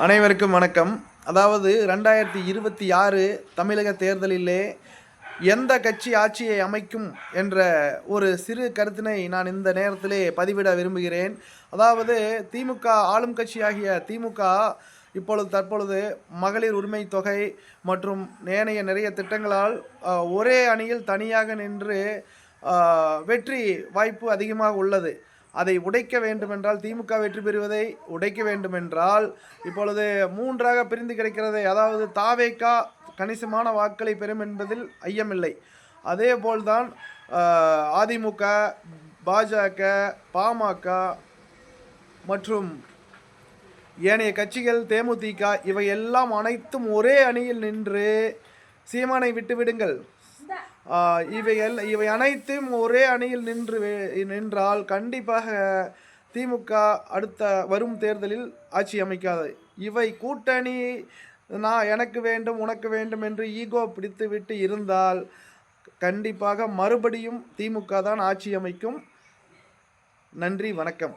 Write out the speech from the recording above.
அனைவருக்கும் வணக்கம். அதாவது 2026 தமிழக தேர்தலிலே எந்த கட்சி ஆட்சியை அமைக்கும் என்ற ஒரு சிறு கருத்தினை நான் இந்த நேரத்திலே பதிவிட விரும்புகிறேன். அதாவது திமுக ஆளும் கட்சியாகிய திமுக தற்பொழுது மகளிர் உரிமை தொகை மற்றும் ஏனைய நிறைய திட்டங்களால் ஒரே அணியில் தனியாக நின்று வெற்றி வாய்ப்பு அதிகமாக உள்ளது. அதை உடைக்க வேண்டுமென்றால், திமுக வெற்றி பெறுவதை உடைக்க வேண்டுமென்றால் இப்பொழுது 3ஆக பிரிந்து கிடைக்கிறது. அதாவது தாவேகா கணிசமான வாக்களை பெறும் என்பதில் ஐயமில்லை. அதேபோல்தான் அதிமுக, பாஜக, பாமக மற்றும் ஏனைய கட்சிகள், தேமுதிக இவை எல்லாம் அனைத்தும் ஒரே அணியில் நின்று சீமானை விட்டுவிடுங்கள், இவை அனைத்தும் ஒரே அணியில் நின்றால் கண்டிப்பாக திமுக அடுத்த வரும் தேர்தலில் ஆட்சி அமைக்காது. இவை கூட்டணி நான் எனக்கு வேண்டும் உனக்கு வேண்டும் என்று ஈகோ பிடித்து விட்டு இருந்தால் கண்டிப்பாக மறுபடியும் திமுக தான் ஆட்சி அமைக்கும். நன்றி, வணக்கம்.